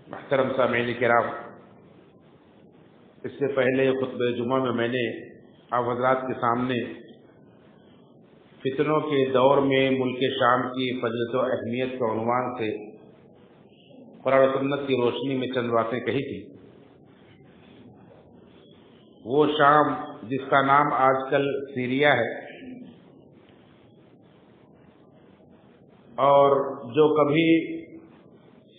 محترم سامعین کرام، اس سے پہلے خطبہ جمعہ میں میں نے آپ حضرات کے سامنے فتنوں کے دور میں ملک شام کی فضیلت و اہمیت کے عنوان سے قرآن و سنت کی روشنی میں چند باتیں کہی تھی۔ وہ شام جس کا نام آج کل سیریا ہے، اور جو کبھی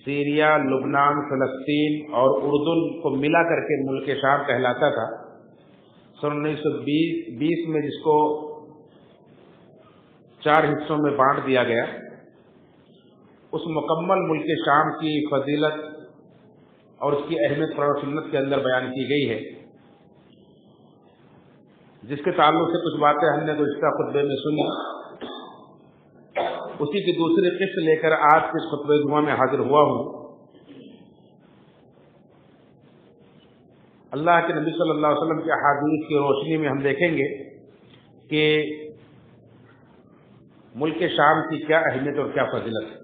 سیریا، لبنان، فلسطین اور اردن کو ملا کر کے ملک شام کہلاتا تھا، سن 1920 میں جس کو 4 حصوں میں بانٹ دیا گیا، اس مکمل ملک شام کی فضیلت اور اس کی اہمیت قرآن و سنت کے اندر بیان کی گئی ہے، جس کے تعلق سے کچھ باتیں ہم نے گزشتہ خطبے میں سنی۔ اسی کی دوسری قسط لے کر آج کے خطبہ جمعہ میں حاضر ہوا ہوں۔ اللہ کے نبی صلی اللہ علیہ وسلم کے احادیث کی روشنی میں ہم دیکھیں گے کہ ملک شام کی کیا اہمیت اور کیا فضیلت ہے۔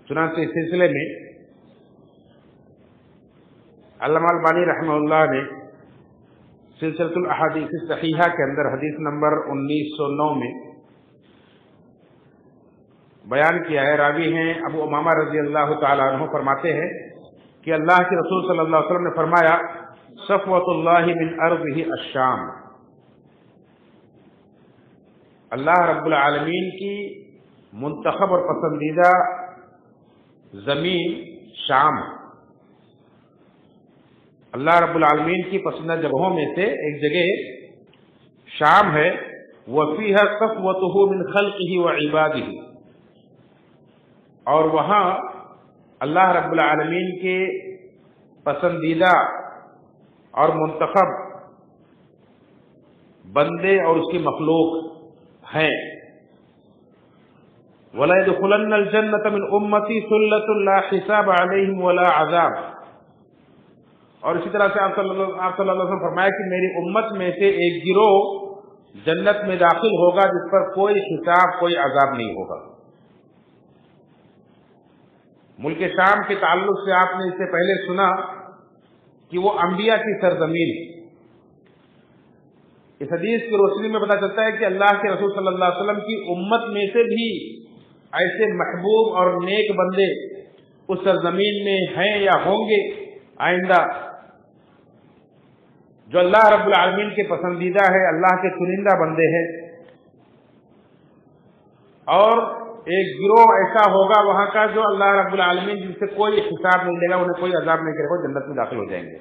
چنانچہ اس سلسلے میں علامہ البانی رحمہ اللہ نے سلسلۃ الاحادیث الصحیحہ کے اندر حدیث نمبر 1909 میں بیان کیا ہے۔ راوی ہیں ابو امامہ رضی اللہ تعالیٰ عنہ، فرماتے ہیں کہ اللہ کے رسول صلی اللہ علیہ وسلم نے فرمایا، صفوۃ اللہ من ارضہ الشام، اللہ رب العالمین کی منتخب اور پسندیدہ زمین شام، اللہ رب العالمین کی پسندیدہ جگہوں میں سے ایک جگہ شام ہے۔ وَفِيهَا صَفْوَتُهُ مِنْ خَلْقِهِ وَعِبَادِهِ، اور وہاں اللہ رب العالمین کے پسندیدہ اور منتخب بندے اور اس کی مخلوق ہیں۔ وَلَا يَدْخُلَنَّ الْجَنَّةَ مِنْ أُمَّتِي ثُلَّةٌ لَا حِسَابَ عَلَيْهِمْ وَلَا عَذَابٌ، اور اسی طرح سے آپ صلی اللہ علیہ وسلم فرمایا کہ میری امت میں سے ایک گروہ جنت میں داخل ہوگا جس پر کوئی حساب، کوئی عذاب نہیں ہوگا۔ ملک شام کے تعلق سے آپ نے اس سے پہلے سنا کہ وہ انبیاء کی سرزمین۔ اس حدیث کی روشنی میں پتہ چلتا ہے کہ اللہ کے رسول صلی اللہ علیہ وسلم کی امت میں سے بھی ایسے محبوب اور نیک بندے اس سرزمین میں ہیں یا ہوں گے آئندہ، جو اللہ رب العالمین کے پسندیدہ ہے، اللہ کے چنندہ بندے ہیں۔ اور ایک گروہ ایسا ہوگا وہاں کا جو اللہ رب العالمین جن سے کوئی حساب نہیں لے گا، انہیں کوئی عذاب نہیں کرے گا، جنت میں داخل ہو جائیں گے۔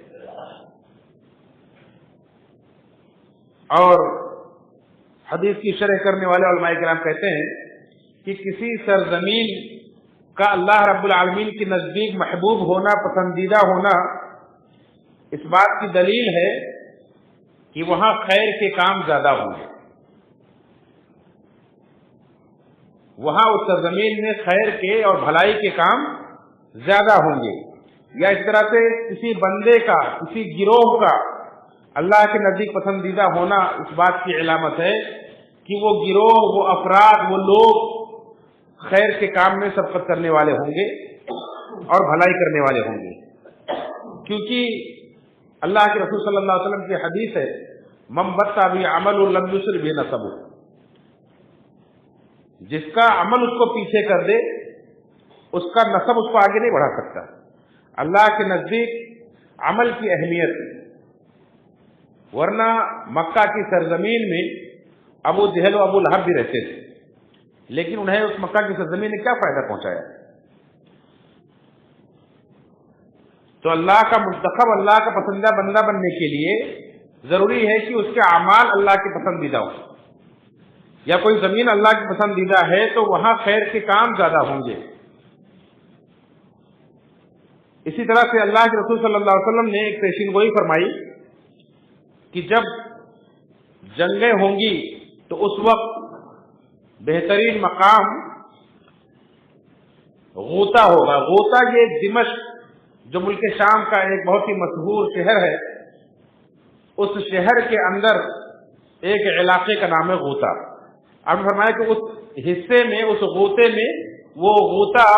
اور حدیث کی شرح کرنے والے علماء کرام کہتے ہیں کہ کسی سرزمین کا اللہ رب العالمین کے نزدیک محبوب ہونا، پسندیدہ ہونا، اس بات کی دلیل ہے کہ وہاں خیر کے کام زیادہ ہوں گے، وہاں اس سرزمین میں خیر کے اور بھلائی کے کام زیادہ ہوں گے۔ یا اس طرح سے کسی بندے کا، کسی گروہ کا اللہ کے نزدیک پسندیدہ ہونا اس بات کی علامت ہے کہ وہ گروہ، وہ افراد، وہ لوگ خیر کے کام میں سبقت کرنے والے ہوں گے اور بھلائی کرنے والے ہوں گے، کیونکہ اللہ کے رسول صلی اللہ علیہ وسلم کی حدیث ہے، من بطأ بعمل لم یسر به نسبہ، جس کا عمل اس کو پیچھے کر دے اس کا نسب اس کو آگے نہیں بڑھا سکتا۔ اللہ کے نزدیک عمل کی اہمیت، ورنہ مکہ کی سرزمین میں ابو جہل و ابو لہب بھی رہتے تھے، لیکن انہیں اس مکہ کی سرزمین نے کیا فائدہ پہنچایا؟ تو اللہ کا منتخب، اللہ کا پسندیدہ بندہ بننے کے لیے ضروری ہے کہ اس کے اعمال اللہ کے پسندیدہ ہوں، یا کوئی زمین اللہ کی پسندیدہ ہے تو وہاں خیر کے کام زیادہ ہوں گے۔ اسی طرح سے اللہ کے رسول صلی اللہ علیہ وسلم نے ایک پیشین گوئی فرمائی کہ جب جنگیں ہوں گی تو اس وقت بہترین مقام غوطہ ہوگا۔ غوطہ یہ دمشق جو ملک شام کا ایک بہت ہی مشہور شہر ہے، اس شہر کے اندر ایک علاقے کا نام ہے غوطہ۔ آپ نے فرمایا کہ اس حصے میں، اس غوطے میں، وہ غوطہ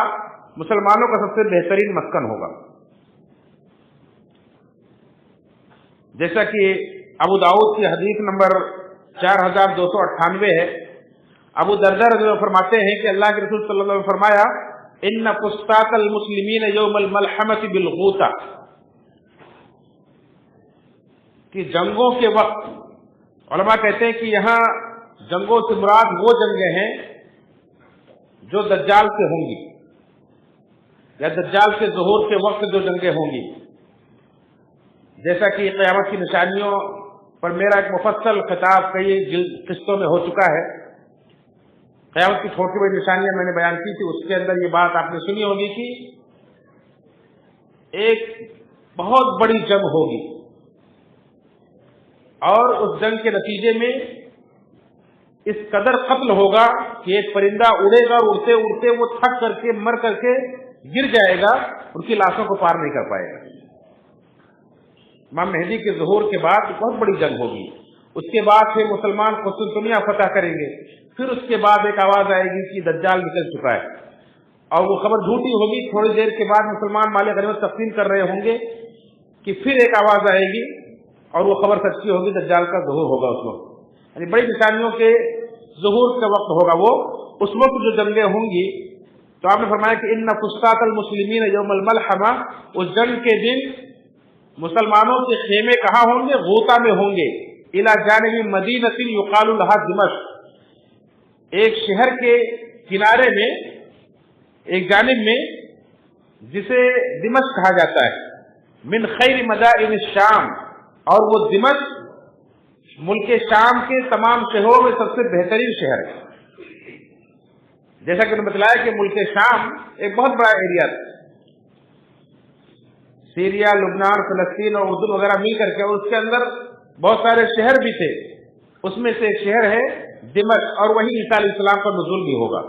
مسلمانوں کا سب سے بہترین مسکن ہوگا۔ جیسا کہ ابو داؤد کی حدیث نمبر 4298 ہے، ابو دردہ رضی اللہ عنہ فرماتے ہیں کہ اللہ کے رسول صلی اللہ علیہ وسلم فرمایا ان فسطاط المسلمین یوم الملحمۃ بالغوطہ، کہ جنگوں کے وقت علماء کہتے ہیں کہ یہاں جنگوں سے مراد وہ جنگیں ہیں جو دجال سے ہوں گی، یا دجال کے ظہور کے وقت جو جنگیں ہوں گی. جیسا کہ قیامت کی نشانیوں پر میرا ایک مفصل خطاب کئی قسطوں میں ہو چکا ہے. قیامت کی چھوٹی بڑی نشانیاں میں نے بیان کی تھی، اس کے اندر یہ بات آپ نے سنی ہوگی کہ ایک بہت بڑی جنگ ہوگی، اور اس جنگ کے نتیجے میں اس قدر قتل ہوگا کہ ایک پرندہ اڑے گا اور اڑتے اڑتے وہ تھک کر کے مر کر کے گر جائے گا، ان کی لاشوں کو پار نہیں کر پائے گا. امام مہدی کے ظہور کے بعد بہت بڑی جنگ ہوگی. اس کے بعد پھر مسلمان قسطنطنیہ فتح کریں گے. پھر اس کے بعد ایک آواز آئے گی کہ دجال نکل چکا ہے، اور وہ خبر جھوٹی ہوگی. تھوڑی دیر کے بعد مسلمان مال غنیمت تقسیم کر رہے ہوں گے کہ پھر ایک آواز آئے گی اور وہ خبر سچی ہوگی، دجال کا ظہور ہوگا اس وقت. یعنی بڑی نشانیوں کے ظہور کا وقت ہوگا وہ. اس وقت جو جنگیں ہوں گی تو آپ نے فرمایا کہ ان فسطاط المسلمین یوم الملحمہ، اس جنگ کے دن مسلمانوں کے خیمے کہاں ہوں گے؟ غوطہ میں ہوں گے. الی جانب مدینۃ یقال لها دمشق، ایک شہر کے کنارے میں، ایک جانب میں جسے دمشق کہا جاتا ہے. من خیر مدائن الشام، اور وہ دمشق ملک شام کے تمام شہروں میں سب سے بہترین شہر ہے. جیسا کہ نے بتلایا کہ ملک شام ایک بہت بڑا ایریا تھا، سیریا، لبنان، فلسطین اور اردن وغیرہ مل کر کے، اور اس کے اندر بہت سارے شہر بھی تھے. اس میں سے ایک شہر ہے دمشق، اور وہیں عیسیٰ علیہ السلام کا نزول بھی ہوگا.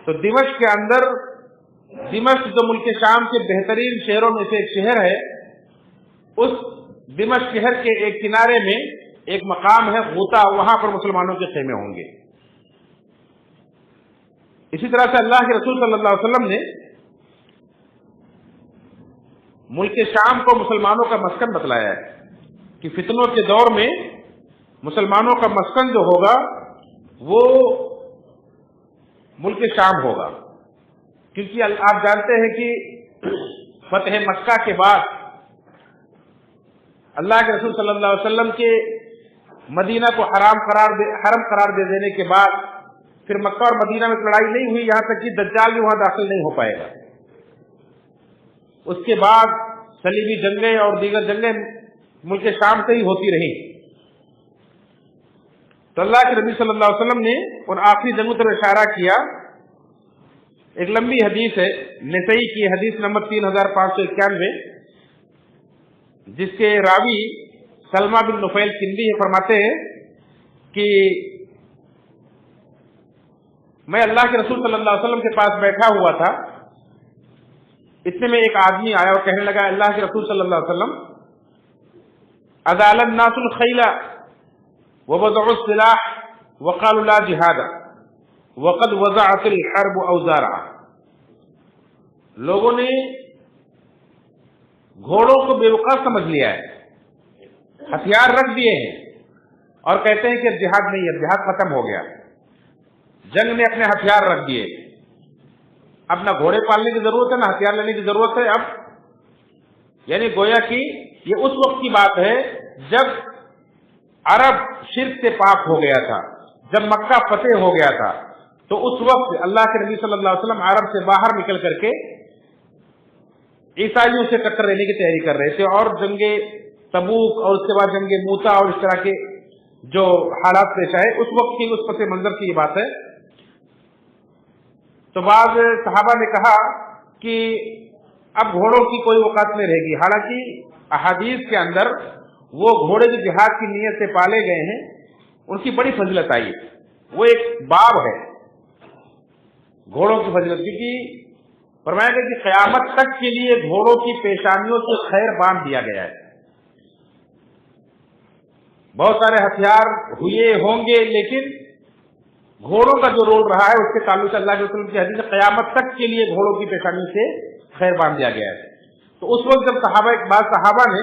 تو دمشق کے اندر، دمشق جو ملک شام کے بہترین شہروں میں سے ایک شہر ہے، اس دمشق شہر کے ایک کنارے میں ایک مقام ہے غوطہ، وہاں پر مسلمانوں کے خیمے ہوں گے. اسی طرح سے اللہ کے رسول صلی اللہ علیہ وسلم نے ملک شام کو مسلمانوں کا مسکن بتلایا ہے کہ فتنوں کے دور میں مسلمانوں کا مسکن جو ہوگا وہ ملک شام ہوگا. کیونکہ آپ جانتے ہیں کہ فتح مکہ کے بعد اللہ کے رسول صلی اللہ علیہ وسلم کے مدینہ کو حرم قرار دے دینے کے بعد پھر مکہ اور مدینہ میں لڑائی نہیں ہوئی، یہاں تک کہ دجال بھی وہاں داخل نہیں ہو پائے گا. اس کے بعد صلیبی جنگیں اور دیگر جنگیں ملک شام سے ہی ہوتی رہی. تو اللہ کے نبی صلی اللہ علیہ وسلم نے ان آخری جنگوں پر اشارہ کیا. ایک لمبی حدیث ہے، نسائی کی حدیث نمبر 3591، جس کے راوی سلمہ بن نفیل کندی فرماتے ہیں کہ میں اللہ کے رسول صلی اللہ علیہ وسلم کے پاس بیٹھا ہوا تھا، اتنے میں ایک آدمی آیا اور کہنے لگا اللہ کے رسول صلی اللہ علیہ وسلم، اذال الناس الخیل ووضعوا السلاح وقالوا لا جہاد وقد وضعت الحرب اوزارا، لوگوں نے گھوڑوں کو بے وقوف سمجھ لیا ہے، ہتھیار رکھ دیے ہیں اور کہتے ہیں کہ جہاد نہیں ہے، جہاد ختم ہو گیا، جنگ نے اپنے ہتھیار رکھ دیے. اب نہ گھوڑے پالنے کی ضرورت ہے نہ ہتھیار لینے کی ضرورت ہے. اب یعنی گویا کہ یہ اس وقت کی بات ہے جب عرب شرک سے پاک ہو گیا تھا، جب مکہ فتح ہو گیا تھا. تو اس وقت اللہ کے نبی صلی اللہ علیہ وسلم عرب سے باہر نکل کر کے عیسائیوں سے ٹکر لینے کی تیاری کر رہے تھے، اور جنگ تبوک اور اس کے بعد جنگ موتا اور اس طرح کے جو حالات پیش آئے اس وقت کی، اس پس منظر کی یہ بات ہے. تو بعض صحابہ نے کہا کہ اب گھوڑوں کی کوئی وقت نہیں رہے گی، حالانکہ احادیث کے اندر وہ گھوڑے جو جہاد کی نیت سے پالے گئے ہیں ان کی بڑی فضیلت آئی ہے. وہ ایک باب ہے گھوڑوں کی فضیلت، کیونکہ فرمایا گیا کہ قیامت تک کے لیے گھوڑوں کی پیشانیوں سے خیر باندھ دیا گیا ہے. بہت سارے ہتھیار ہوئے ہوں گے لیکن گھوڑوں کا جو رول رہا ہے اس کے تعلق سے اللہ کے رسول کی حدیث قیامت تک کے لیے گھوڑوں کی پیشانی سے خیر باندھ دیا گیا ہے. تو اس وقت جب بعض صحابہ نے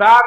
7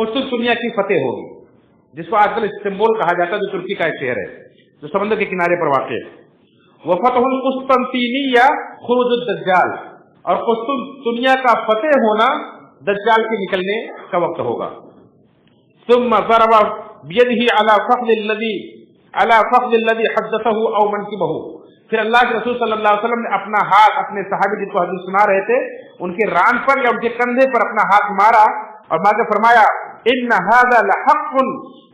قسطنطنیہ دنیا کی فتح ہوگی، جس کو آج کل استنبول کہا جاتا ہے، جو ترکی کا ایک شہر ہے جو سمندر کے کنارے پر واقع ہے. وفتح القسطنطینیہ خروج الدجال، اور قسطنطنیہ کا فتح ہونا دجال کے نکلنے کا وقت ہوگا. ثم ضرب بيده على فخذ الذي حدثه او منكبه، پھر اللہ کے رسول صلی اللہ علیہ وسلم نے اپنا ہاتھ اپنے صحابی جن کو حدیث سنا رہے تھے ان کے ران پر یا ان کے کندھے پر اپنا ہاتھ مارا اور مار کے فرمایا ان هذا لحق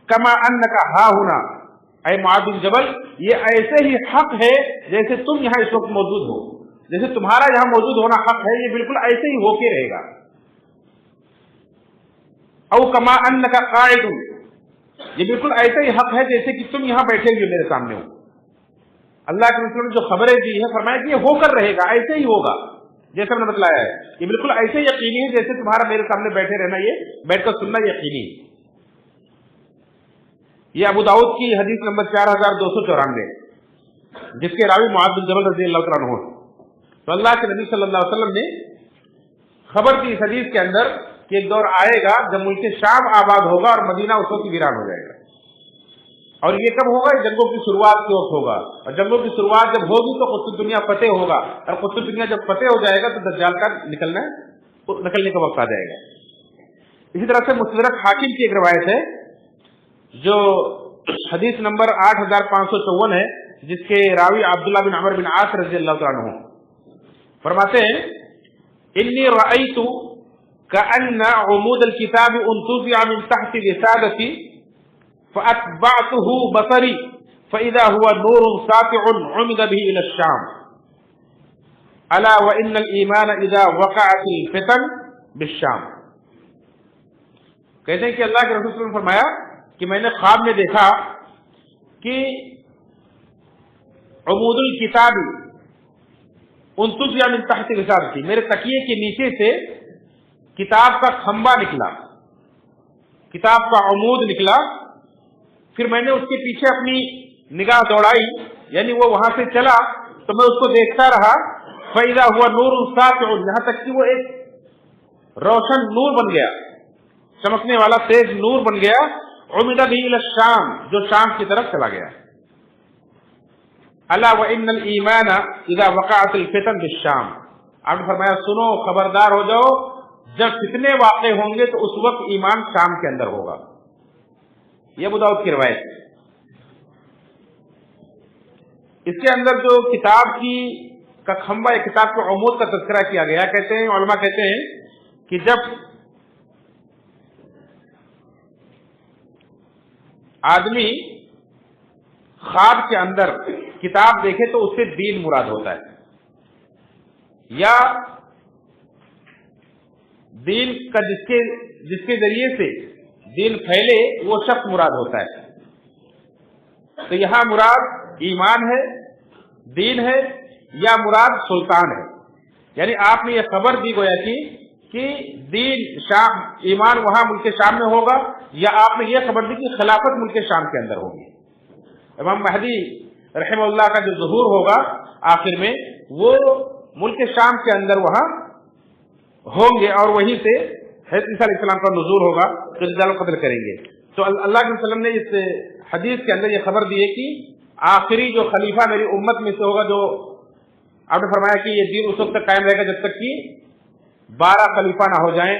كما انك ها هنا، اے معاذ بن جبل یہ ایسے ہی حق ہے جیسے تم یہاں اس وقت موجود ہو، جیسے تمہارا یہاں موجود ہونا حق ہے، یہ بالکل ایسے ہی ہو کے رہے گا. او کما انک قاعد، یہ بالکل ایسا ہی حق ہے جیسے کہ تم یہاں بیٹھے ہوئے میرے سامنے ہو. اللہ کے رسول نے جو خبریں دی ہیں فرمایا کہ یہ ہو کر رہے گا، ایسے ہی ہوگا جیسے ہم نے بتلایا ہے، یہ بالکل ایسے یقینی ہے جیسے تمہارا میرے سامنے بیٹھے رہنا، یہ بیٹھ کر سننا یقینی ہے. یہ ابو داؤد کی حدیث نمبر 4294 جس کے راوی معاذ بن جبل رضی اللہ تعالیٰ عنہ. تو اللہ کے نبی صلی اللہ علیہ وسلم نے خبر دی اس حدیث کے اندر کہ ایک دور آئے گا جب ملک شام آباد ہوگا اور مدینہ اس وقت ویران ہو جائے گا. اور یہ کب ہوگا؟ جنگوں کی شروعات کے وقت ہوگا، اور جنگوں کی شروعات جب ہوگی تو قسطنطنیہ فتح ہوگا، اور قسطنطنیہ جب فتح ہو جائے گا تو دجال کا نکلنے کا وقت آ جائے گا. اسی طرح سے مستدرک حاکم کی ایک روایت ہے جو حدیث نمبر 8554 ہے، جس کے راوی عبداللہ بن عمر بن عاص رضی اللہ تعالیٰ عنہ فرماتے ہیں انی رأیت کأن عمود الكتاب انتزع من تحت وسادتی فأتبعته بصری فإذا هو نور ساطع عمد به إلى الشام ألا وإن الإيمان إذا وقعت الفتن بالشام. کہتے ہیں کہ اللہ کے رسول صلی اللہ علیہ وسلم نے فرمایا کہ میں نے خواب میں دیکھا کہ عمود الکتاب انتزع من تحت وسادتی، میرے تکیے کے نیچے سے کتاب کا کھمبا نکلا، کتاب کا عمود نکلا. پھر میں نے اس کے پیچھے اپنی نگاہ دوڑائی، یعنی وہ وہاں سے چلا تو میں اس کو دیکھتا رہا. فَإِذَا هُوَ نُورٌ سَاطِعٌ، یہاں تک کہ وہ ایک روشن نور بن گیا، چمکنے والا تیز نور بن گیا. عُمِدَ بِهِ إِلَى الشام، جو شام کی طرف چلا گیا. أَلَا وَإِنَّ الْإِيمَانَ إِذَا وَقَعَتِ الْفِتَنُ بِالشَّامِ، آپ نے فرمایا سنو خبردار ہو جاؤ، جب فتنے واقع ہوں گے تو اس وقت ایمان شام کے اندر ہوگا. یہ ابو داؤد کی روایت ہے. اس کے اندر جو کتاب کا کھمبا یا کتاب کے عمود کا تذکرہ کیا گیا، کہتے ہیں علماء کہتے ہیں کہ جب آدمی خواب کے اندر کتاب دیکھے تو اس سے دین مراد ہوتا ہے، یا دین کا جس کے ذریعے سے دین پھیلے وہ شخص مراد ہوتا ہے. تو یہاں مراد ایمان ہے، دین ہے، یا مراد سلطان ہے. یعنی آپ نے یہ خبر دی گویا کہ دین شام، ایمان وہاں ملک شام میں ہوگا، یا آپ نے یہ خبر دی کہ خلافت ملک شام کے اندر ہوگی. امام مہدی رحمہ اللہ کا جو ظہور ہوگا آخر میں، وہ ملک شام کے اندر وہاں ہوں گے، اور وہیں سے حضرت عیسیٰ علیہ السلام کا نزول ہوگا جو دجال کو قتل کریں گے. تو اللہ کے وسلم نے اس حدیث کے اندر یہ خبر دی ہے کہ آخری جو خلیفہ میری امت میں سے ہوگا، جو آپ نے فرمایا کہ یہ دین اس وقت تک قائم رہے گا جب تک کہ 12 خلیفہ نہ ہو جائیں،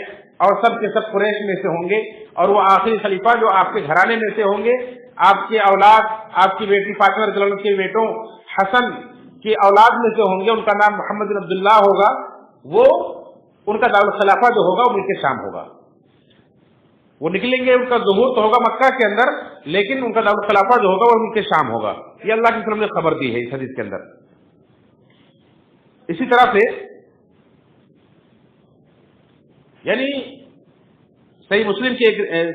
اور سب کے سب قریش میں سے ہوں گے، اور وہ آخری خلیفہ جو آپ کے گھرانے میں سے ہوں گے، آپ کے اولاد، آپ کی بیٹی فاطمہ رضی اللہ عنہ کے بیٹوں حسن کی اولاد میں سے ہوں گے، ان کا نام محمد بن عبداللہ ہوگا. وہ ان کا دارالخلافہ جو ہوگا وہ ملک شام ہوگا. وہ نکلیں گے، ان کا ظہور تو ہوگا مکہ کے اندر، لیکن ان کا دارالخلافہ جو ہوگا وہ ملک شام ہوگا. یہ اللہ کے وسلم نے خبر دی ہے اس حدیث کے اندر. اسی طرح سے یعنی صحیح مسلم کی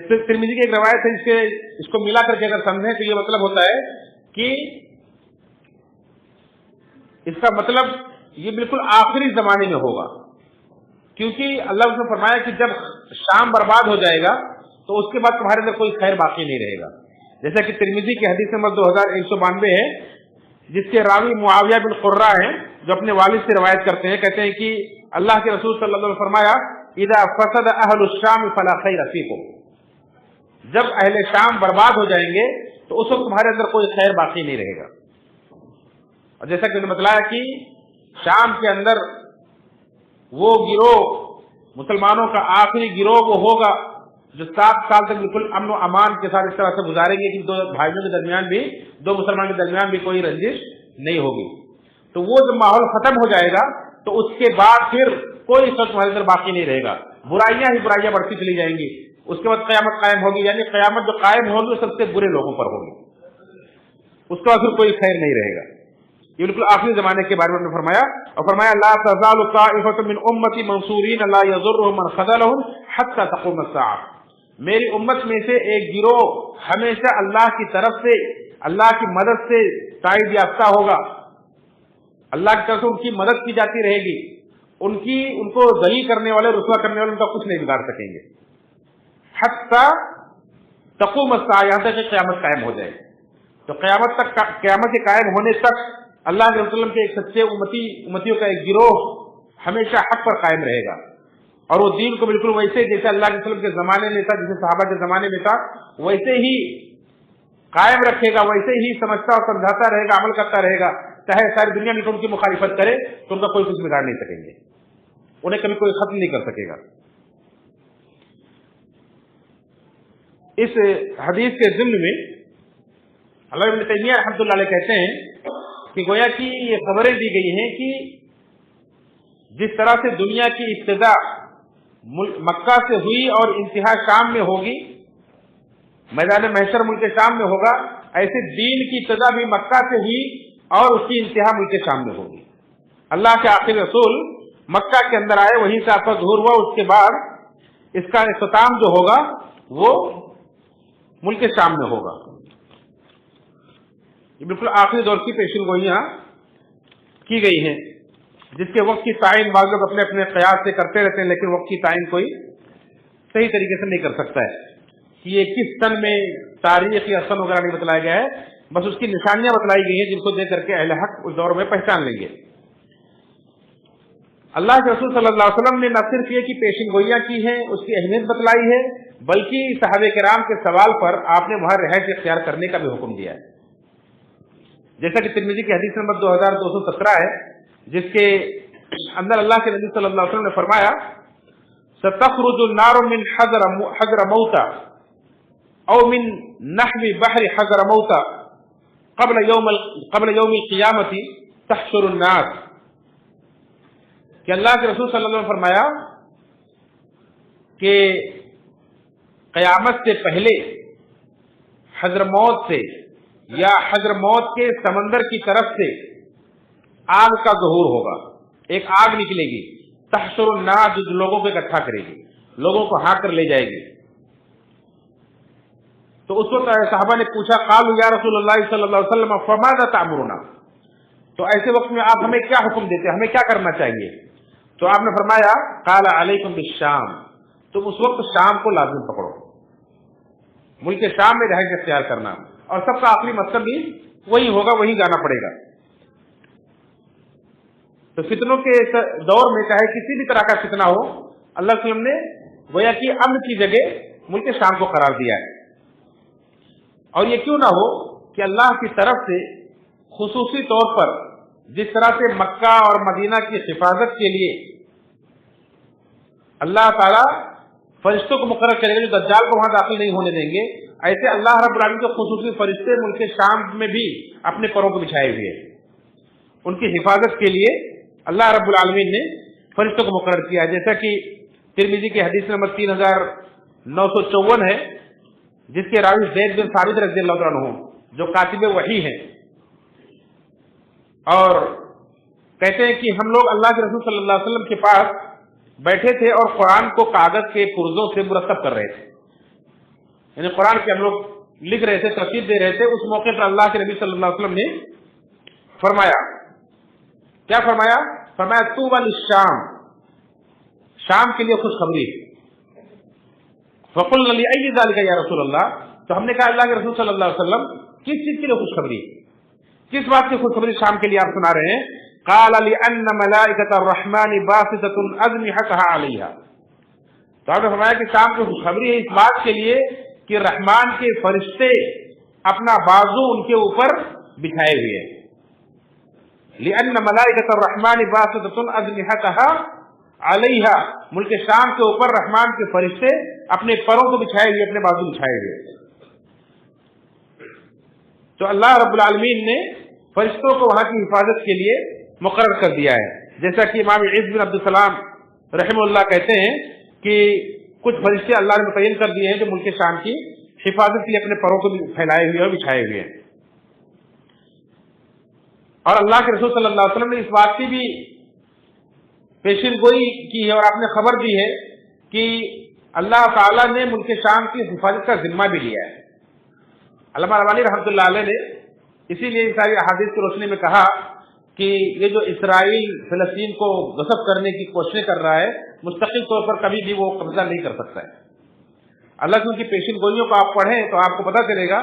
ترمذی کی ایک روایت ہے، اس کو ملا کر کے اگر سمجھیں تو یہ مطلب ہوتا ہے کہ اس کا مطلب یہ بالکل آخری زمانے میں ہوگا، کیونکہ اللہ نے فرمایا کہ جب شام برباد ہو جائے گا تو اس کے بعد تمہارے اندر کوئی خیر باقی نہیں رہے گا. جیسا کہ ترمذی کی حدیث نمبر 2192 ہے، جس کے راوی معاویہ بن قرہ ہیں، جو اپنے والد سے روایت کرتے ہیں. کہتے ہیں کہ اللہ کے رسول صلی اللہ علیہ وسلم نے فرمایا اذا فسد اہل الشام فلا خیر فیکم، جب اہل شام برباد ہو جائیں گے تو اس وقت تمہارے اندر کوئی خیر باقی نہیں رہے گا. اور جیسا کہ میں نے بتلایا کہ شام کے اندر وہ گروہ مسلمانوں کا آخری گروہ وہ ہوگا جو 7 سال تک بالکل امن و امان کے ساتھ اس طرح سے گزاریں گے کہ 2 بھائیوں کے درمیان بھی 2 مسلمان کے درمیان بھی کوئی رنجش نہیں ہوگی. تو وہ جب ماحول ختم ہو جائے گا تو اس کے بعد پھر کوئی شخص تمہارے اندر باقی نہیں رہے گا, برائیاں ہی برائیاں بڑھتی چلی جائیں گی. اس کے بعد قیامت قائم ہوگی, یعنی قیامت جو قائم ہوگی وہ سب سے برے لوگوں پر ہوگی, اس کا پھر کوئی خیر نہیں رہے گا. یہ بالکل آخری زمانے کے بارے میں فرمایا, اور فرمایا لا تزال طائفة من امتی منصورین لا یضرهم من خذلهم حتى تقوم الساعة. میری امت میں سے ایک گروہ ہمیشہ اللہ کی طرف سے, اللہ کی مدد سے تائید یافتہ ہوگا, اللہ کی طرف سے ان کی مدد کی جاتی رہے گی, ان کو ذلیل کرنے والے, رسوا کرنے والے ان کا کچھ نہیں بگاڑ سکیں گے. حتی تقوم الساعة, یہاں تک کہ قیامت قائم ہو جائے. تو قیامت کے قائم ہونے تک اللہ کے رسول کے ایک سچے امتیوں کا ایک گروہ ہمیشہ حق پر قائم رہے گا, اور وہ دین کو بالکل ویسے جیسے اللہ کے رسول کے زمانے میں تھا, جیسے صحابہ کے زمانے میں تھا, ویسے ہی قائم رکھے گا, ویسے ہی سمجھتا اور سمجھاتا رہے گا, عمل کرتا رہے گا. چاہے ساری دنیا میں ان کی مخالفت کرے تو ان کا کوئی کچھ بگاڑ نہیں سکیں گے, انہیں کبھی کوئی ختم نہیں کر سکے گا. اس حدیث کے ضمن میں علامہ ابن تیمیہ رحمۃ اللہ علیہ کہتے ہیں کہ گویا کہ یہ خبریں دی گئی ہیں کہ جس طرح سے دنیا کی ابتدا مکہ سے ہوئی اور انتہا شام میں ہوگی, میدان محشر ملک شام میں ہوگا, ایسے دین کی ابتدا بھی مکہ سے ہوئی اور اس کی انتہا ملک شام میں ہوگی. اللہ کے آخری رسول مکہ کے اندر آئے, وہیں سے آپ کا ظہور ہوا, اس کے بعد اس کا اختتام جو ہوگا وہ ملک شام میں ہوگا. یہ بالکل آخری دور کی پیشن گوئیاں کی گئی ہیں, جس کے وقت کی تعین بعض لوگ اپنے اپنے قیاس سے کرتے رہتے ہیں, لیکن وقت کی تعین کوئی صحیح طریقے سے نہیں کر سکتا ہے کہ یہ کس سن میں تاریخ یا سن وغیرہ نہیں بتلایا گیا ہے, بس اس کی نشانیاں بتلائی گئی ہیں جن کو دیکھ کر کے اہل حق اس دور میں پہچان لیں گے. اللہ کے رسول صلی اللہ علیہ وسلم نے نہ صرف یہ کہ پیشن گوئیاں کی ہیں, اس کی اہمیت بتلائی ہے, بلکہ صحابہ کرام کے سوال پر آپ نے وہاں رہائش اختیار کرنے کا بھی حکم دیا ہے. جیسا کہ ترمذی کی حدیث نمبر 2217 ہے, جس کے اندر اللہ کے نبی صلی اللہ علیہ وسلم نے فرمایا ستخرج النار من حضرموت او من نحو بحر حضرموت قبل یوم القیامت تحشر الناس. کہ اللہ کے رسول صلی اللہ علیہ وسلم نے فرمایا کہ قیامت سے پہلے حضرموت سے یا حضرموت کے سمندر کی طرف سے آگ کا ظہور ہوگا, ایک آگ نکلے گی, تحشر الناس, جو لوگوں کو اکٹھا کرے گی, لوگوں کو ہا کر لے جائے گی. تو اس وقت صحابہ نے پوچھا قالوا یا رسول اللہ صلی اللہ علیہ وسلم فماذا تأمرنا, تو ایسے وقت میں آپ ہمیں کیا حکم دیتے, ہمیں کیا کرنا چاہیے؟ تو آپ نے فرمایا قال علیکم بالشام, تم اس وقت شام کو لازم پکڑو, ملک شام میں رہائش اختیار کرنا, اور سب کا آخری مقصد بھی وہی ہوگا, وہی جانا پڑے گا. تو فتنوں کے دور میں چاہے کسی بھی طرح کا فتنہ ہو, اللہ علیہ وسلم نے گویا کہ امن کی جگہ ملک شام کو قرار دیا ہے. اور یہ کیوں نہ ہو کہ اللہ کی طرف سے خصوصی طور پر جس طرح سے مکہ اور مدینہ کی حفاظت کے لیے اللہ تعالیٰ فرشتوں کو مقرر کرے گا جو دجال کو وہاں داخل نہیں ہونے دیں گے, ایسے اللہ رب العالمین کے خصوصی فرشتے ملک شام میں بھی اپنے پروں کو بچھائے ہوئے ہیں. ان کی حفاظت کے لیے اللہ رب العالمین نے فرشتوں کو مقرر کیا, جیسا کہ ترمذی کی حدیث نمبر 3954 ہے, جس کے راوی زید بن ثابت رضی اللہ عنہ جو کاتب وحی ہیں, اور کہتے ہیں کہ ہم لوگ اللہ کے رسول صلی اللہ علیہ وسلم کے پاس بیٹھے تھے اور قرآن کو کاغذ کے پرزوں سے مرتب کر رہے تھے, یعنی قرآن کے ہم لوگ لکھ رہے تھے, ترتیب دے رہے تھے. اس موقع پر اللہ کے نبی صلی اللہ علیہ وسلم نے فرمایا, کیا فرمایا؟ فرمایا طوبی للشام, شام کے لیے خوشخبری. فقلنا لأي ذلك یا رسول اللہ, تو ہم نے کہا اللہ کے رسول صلی اللہ علیہ وسلم کس چیز کے لیے خوشخبری, کس بات کی خوشخبری شام کے لیے آپ سنا رہے ہیں؟ قال لأن ملائکۃ الرحمن باسطۃ اجنحتها علیہا, تو آپ نے فرمایا کہ شام کی خوشخبری ہے اس بات کے لیے کہ رحمان کے فرشتے اپنا بازو ان کے اوپر بچھائے ہوئے ہیں. لأن ملائکۃ الرحمن باسطۃ اجنحتها علیہا، ملک شام کے اوپر رحمان کے فرشتے اپنے پروں کو بچھائے ہوئے، اپنے بازو بچھائے ہوئے. تو اللہ رب العالمین نے فرشتوں کو وہاں کی حفاظت کے لیے مقرر کر دیا ہے. جیسا کہ امام عز بن عبدالسلام رحمہ اللہ کہتے ہیں کہ کچھ فرشتے اللہ نے متعین کر دیے ہیں جو ملک شام کی حفاظت کے لیے اپنے پروں کو بھی پھیلائے ہوئے اور بچھائے ہوئے ہیں. اور اللہ کے رسول صلی اللہ علیہ وسلم نے اس بات کی بھی پیشین گوئی کی ہے اور آپ نے خبر دی ہے کہ اللہ تعالیٰ نے ملک شام کی حفاظت کا ذمہ بھی لیا ہے. علامہ ربانی رحمۃ اللہ علیہ نے اسی لیے ان ساری احادیث کی روشنی میں کہا کہ یہ جو اسرائیل فلسطین کو غصب کرنے کی کوششیں کر رہا ہے، مستقل طور پر کبھی بھی وہ قبضہ نہیں کر سکتا ہے. اللہ کی ان کی پیشین گوئیوں کو آپ پڑھیں تو آپ کو پتہ چلے گا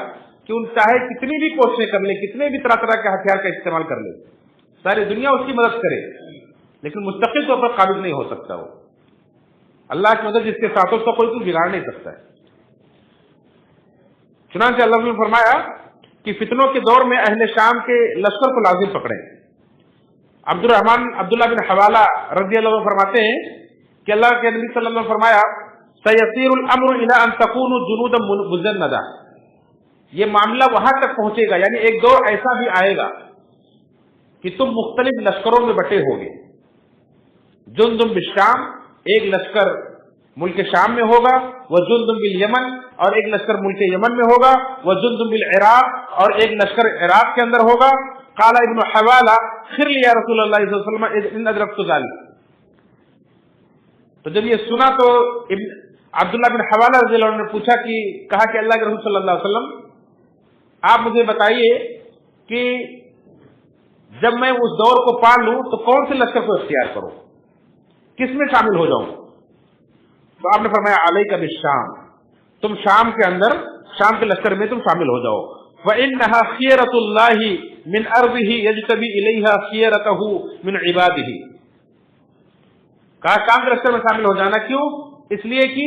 کہ ان چاہے کتنی بھی کوششیں کر لے، کتنے بھی طرح طرح کے ہتھیار کا استعمال کر لے، ساری دنیا اس کی مدد کرے، لیکن مستقل طور پر قابض نہیں ہو سکتا. وہ اللہ کی مدد جس کے ساتھ اس کو کوئی کچھ بگاڑ نہیں سکتا ہے. چنانچہ اللہ نے فرمایا کہ فتنوں کے دور میں اہل شام کے لشکر کو لازم پکڑیں. عبداللہ بن حوالہ رضی اللہ عنہ فرماتے ہیں کہ اللہ کے نبی صلی اللہ علیہ وسلم فرمایا سیصیر الامر الی ان تکونوا جنودا مجندا، یہ معاملہ وہاں تک پہنچے گا، یعنی ایک دور ایسا بھی آئے گا کہ تم مختلف لشکروں میں بٹے ہوگے. جندم بالشام، ایک لشکر ملک شام میں ہوگا، وجندم بالیمن، اور ایک لشکر ملک یمن میں ہوگا، وجندم بالعراق، اور ایک لشکر عراق کے اندر ہوگا. قال ابن حوالہ خر لی یا رسول اللہ صلی اللہ علیہ وسلم ان ادرکت ذلک. تو جب یہ سنا تو عبداللہ بن حوالہ رضی اللہ عنہ نے پوچھا کہ کہا کہ اللہ کے رسول صلی اللہ علیہ وسلم آپ مجھے بتائیے کہ جب میں اس دور کو پا لوں تو کون سے لشکر کو اختیار کروں، کس میں شامل ہو جاؤں؟ تو آپ نے فرمایا علیک بالشام، تم شام کے اندر، شام کے لشکر میں تم شامل ہو جاؤ. وَإِنَّهَا خِيَرَةُ اللَّهِ مِنْ أَرْضِهِ يَجْتَبِي إِلَيْهَا خِيَرَتَهُ مِنْ عِبَادِهِ. کہا شام کے لشکر میں شامل ہو جانا کیوں؟ اس لیے کہ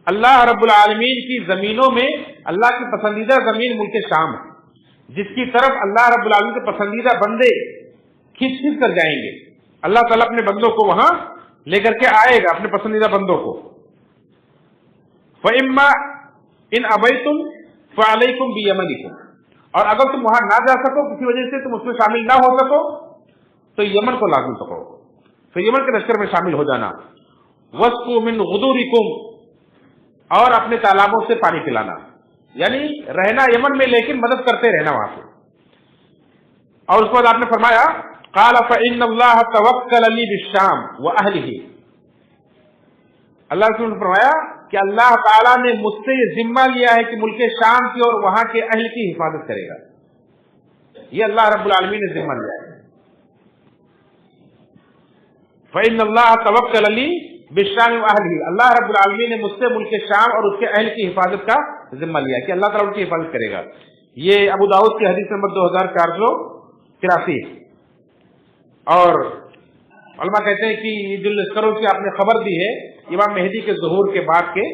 اللہ رب العالمین کی زمینوں میں اللہ کی پسندیدہ زمین ملک شام ہے، جس کی طرف اللہ رب العالمین کے پسندیدہ بندے کھینچ کھینچ کر جائیں گے. اللہ تعالیٰ اپنے بندوں کو وہاں لے کر کے آئے گا، اپنے پسندیدہ بندوں کو. فَإِمَّا إِنْ أَبَيْتُمْ فَعَلَيْكُمْ بِيَمَنِكُمْ، اور اگر تم وہاں نہ جا سکو، کسی وجہ سے تم اس میں شامل نہ ہو سکو، تو یمن کو لازم پکڑو، تو یمن کے لشکر میں شامل ہو جانا. وَاسْقُوا مِنْ غُدُورِكُمْ، اور اپنے تالابوں سے پانی پلانا، یعنی رہنا یمن میں لیکن مدد کرتے رہنا وہاں سے. اور اس کے بعد آپ نے فرمایا قال فإن الله توکل لی بالشام وأهله، اللہ نے فرمایا کہ اللہ تعالیٰ نے مجھ سے یہ ذمہ لیا ہے کہ ملک شام کی اور وہاں کے اہل کی حفاظت کرے گا. یہ اللہ رب العالمین نے ذمہ لیا ہے. فإن الله توکل لی بالشام وأهله، اللہ رب العالمین نے مجھ سے ملک شام اور اس کے اہل کی حفاظت کا ذمہ لیا کہ اللہ تعالیٰ ان کی حفاظت کرے گا. یہ ابو داؤد کی حدیث نمبر 2483. اور علماء کہتے ہیں کہ یہ جو لشکروں کی آپ نے خبر دی ہے، امام مہدی کے ظہور کے بعد کے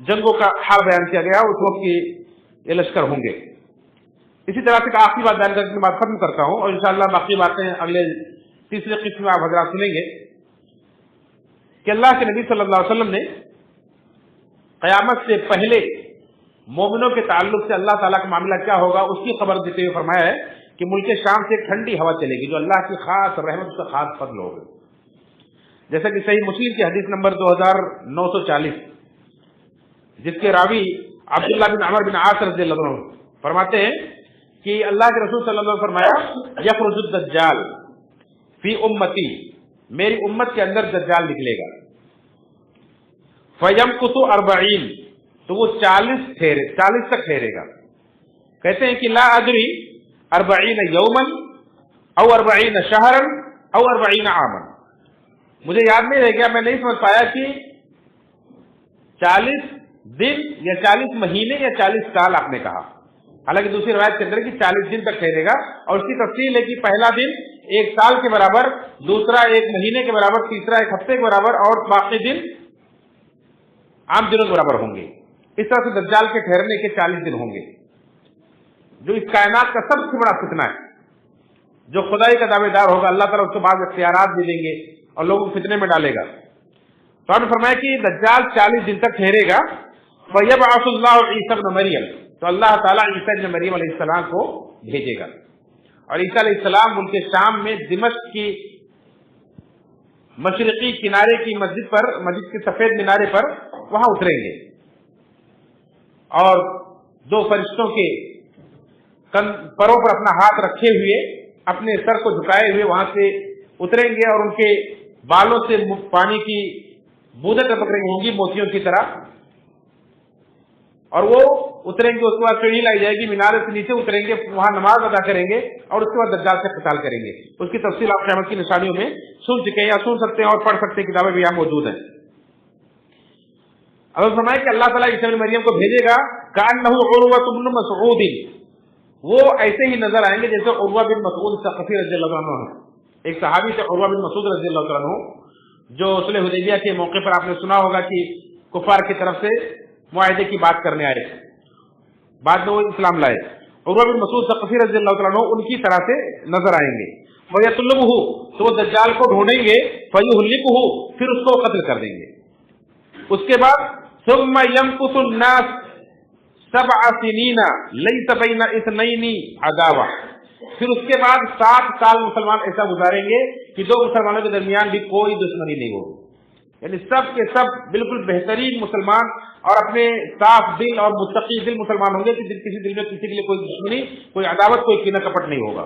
جنگوں کا حال بیان کیا گیا، اس وقت کی یہ لشکر ہوں گے. اسی طرح سے آخری بات بیان کرنے کے بعد ختم کرتا ہوں، اور انشاءاللہ باقی باتیں اگلے تیسرے قسم میں آپ حضرات سنیں گے کہ اللہ کے نبی صلی اللہ علیہ وسلم نے قیامت سے پہلے مومنوں کے تعلق سے اللہ تعالیٰ کا معاملہ کیا ہوگا اس کی خبر دیتے ہوئے فرمایا ہے کہ ملک شام سے ٹھنڈی ہوا چلے گی جو اللہ کی خاص رحمت سے خاص فضل ہوگا. جیسا کہ صحیح مسلم کی حدیث نمبر 2940 جس کے راوی عبداللہ بن عمر بن عاص رضی اللہ عنہ فرماتے ہیں کہ اللہ کے رسول صلی اللہ علیہ وسلم فرمایا یخرج الدجال فی امتی، میری امت کے اندر دجال نکلے گا. فیمکث 40، تو وہ 40 تک ٹھہرے گا. کہتے ہیں کہ لا ادری 40 یوما او 40 شہرا او 40 عاما، مجھے یاد نہیں رہ گیا، میں نہیں سمجھ پایا کہ 40 دن یا 40 مہینے یا 40 سال آپ نے کہا. حالانکہ دوسری روایت کے اندر کہ 40 دن تک ٹھہرے گا، اور اس کی تفصیل ہے کہ پہلا دن 1 سال کے برابر، دوسرا 1 مہینے کے برابر، تیسرا 1 ہفتے کے برابر، اور باقی دن عام دنوں کے برابر ہوں گے. اس طرح سے دجال کے ٹھہرنے کے 40 دن ہوں گے، جو اس کائنات کا سب سے بڑا فتنہ ہے۔ جو خدائی کا دعوے دار ہوگا اللہ تعالیٰ اس کو بعض اختیارات بھی دیں گے اور لوگوں کو فتنے میں ڈالے گا۔ تو ہم نے فرمایا کہ دجال 40 دن تک ٹھہرے گا۔ فَيَبْعَثُ اللَّهُ عِيسَى ابْنَ مَرْيَمَ، تو اللہ تعالیٰ عیسیٰ ابن مریم علیہ السلام کو بھیجے گا، اور عیسیٰ علیہ السلام ملک شام میں دمشق کی مشرقی کنارے کی مسجد کے سفید مینارے پر وہاں اتریں گے، اور 2 فرشتوں کے پروں پر اپنا ہاتھ رکھے ہوئے اپنے سر کو جھکائے ہوئے وہاں سے اتریں گے، اور ان کے بالوں سے پانی کی بوندیں ٹپک رہی ہوں گی موتیوں کی طرح، اور وہ اتریں گے۔ اس کے بعد سیڑھی لائی جائے گی، مینارے سے نیچے اتریں گے، وہاں نماز ادا کریں گے، اور اس کے بعد دجال سے قتال کریں گے۔ اس کی تفصیل آپ قیامت کی نشانیوں میں سن چکے ہیں یا سن سکتے ہیں اور پڑھ سکتے ہیں، کتابیں بھی یہاں موجود ہیں۔ اب فرمایا کہ اللہ تعالیٰ عیسیٰ ابن مریم کو بھیجے گا، کأنہ عروۃ بن مسعود، وہ ایسے ہی نظر آئیں گے جیسے عروہ بن مسعود ثقفی رضی اللہ عنہ ہے۔ ایک صحابی سے عروہ بن مسعود رضی اللہ عنہ، جو صلح حدیبیہ کے موقع پر آپ نے سنا ہوگا کہ کفار کی طرف سے معاہدے کی بات کرنے آئے، بعد میں وہ اسلام لائے۔ عروہ بن مسعود ثقفی رضی اللہ عنہ ان کی طرح سے نظر آئیں گے۔ وَيَطْلُبُهُ، تو وہ دجال کو ڈھونڈیں گے، فَيُهْلِكُهُ، پھر اس کو قتل کر دیں گے۔ اس کے بعد ثُمَّ يَمْكُثُ النَّاسُ 7 سنین لیس بین اثنین عداوہ، پھر اس کے بعد 7 سال مسلمان ایسا گزاریں گے کہ 2 مسلمانوں کے درمیان بھی کوئی دشمنی نہیں ہوگی، یعنی سب کے سب بالکل بہترین مسلمان اور اپنے صاف دل اور متقی دل مسلمان ہوں گے کہ کسی دل میں کسی کے لیے کوئی دشمنی، کوئی عداوت، کوئی کینہ کپٹ نہیں ہوگا۔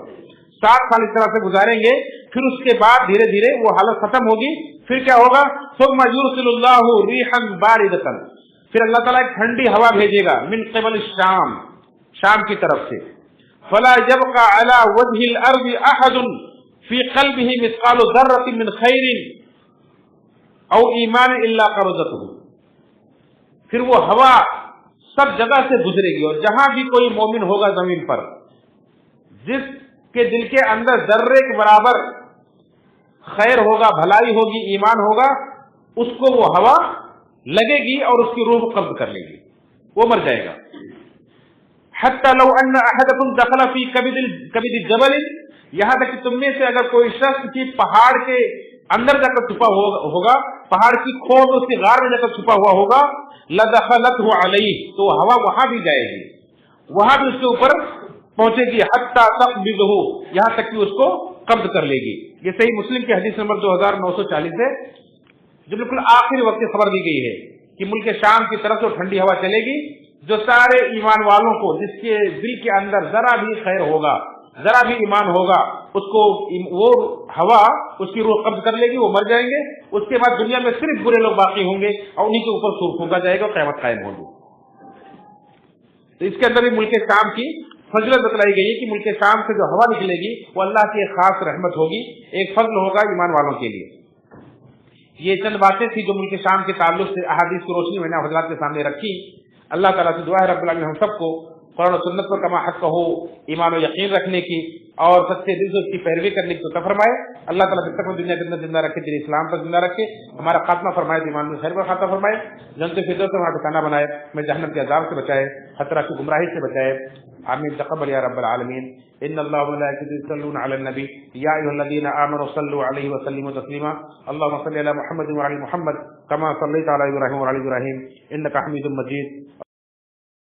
7 سال اس طرح سے گزاریں گے، پھر اس کے بعد دھیرے دھیرے وہ حالت ختم ہوگی۔ پھر کیا ہوگا؟ ثم يرسل الله ريحا باردة، پھر اللہ تعالیٰ ایک ٹھنڈی ہوا بھیجے گا، من قبل الشام، شام کی طرف سے۔ فلا يبقى على وجه الارض احد في قلبه مثقال ذرة من خير او ایمان الا قبضته، پھر وہ ہوا سب جگہ سے گزرے گی، اور جہاں بھی کوئی مومن ہوگا زمین پر، جس کے دل کے اندر ذرے کے برابر خیر ہوگا، بھلائی ہوگی، ایمان ہوگا، اس کو وہ ہوا لگے گی اور اس کی روح قبض کر لے گی، وہ مر جائے گا۔ حتی لو ان احدکم دخل فی کبد الجبل، یہاں تک کہ تم میں سے اگر کوئی شخص کسی پہاڑ کے اندر جا کر چھپا ہوگا، پہاڑ کی کھود اس کی غار میں جا کر چھپا ہوا ہوگا، لدخلته علیہ، تو ہوا وہاں بھی جائے گی، وہاں بھی اس کے اوپر پہنچے گی، حتی تقبضہ، یہاں تک کہ اس کو قبض کر لے گی۔ یہ صحیح مسلم کی حدیث نمبر 2940 ہے، جو بالکل آخری وقت کی خبر دی گئی ہے کہ ملک شام کی طرف سے ٹھنڈی ہوا چلے گی، جو سارے ایمان والوں کو، جس کے دل کے اندر ذرا بھی خیر ہوگا، ذرا بھی ایمان ہوگا، اس کو وہ ہوا اس کی روح قبض کر لے گی، وہ مر جائیں گے۔ اس کے بعد دنیا میں صرف برے لوگ باقی ہوں گے اور انہیں کے اوپر سور پھونکا جائے گا، قیامت قائم ہوگی۔ تو اس کے اندر بھی ملک شام کی فضیلت بتلائی گئی ہے کہ ملک شام سے جو ہوا نکلے گی وہ اللہ کی ایک خاص رحمت ہوگی، ایک فضل ہوگا ایمان والوں کے لیے۔ یہ چند باتیں تھی جو ملک شام کے تعلق سے احادیث کی روشنی میں نے حضرات کے سامنے رکھی۔ اللہ تعالیٰ سے دعا ہے رب العالمین ہم سب کو قرآن و سنت پر کما حق ہو ایمان و یقین رکھنے کی اور سچے دل سے اس کی پیروی کرنے کی توفیق فرمائے۔ اللہ تعالیٰ جب تک میں دنیا کے اندر زندہ رکھے، دین اسلام پر زندہ رکھے، ہمارا خاتمہ فرمائے، ایمان میں خیر کا خاتمہ فرمائے، جنت فردوس سے ہمارا ٹھکانہ بنائے، ہمیں جہنم کے عذاب سے بچائے، خطرہ کی گمراہی سے بچائے۔ آمین تقبل یا رب العالمین۔ ان اللہ وملائکتہ یصلون علی النبی یا ایھا الذین آمنوا صلوا علیہ وسلموا تسلیما۔ اللهم صل علی محمد وعلی محمد کما صلیت علی ابراہیم وعلی ابراہیم انک حمید مجید۔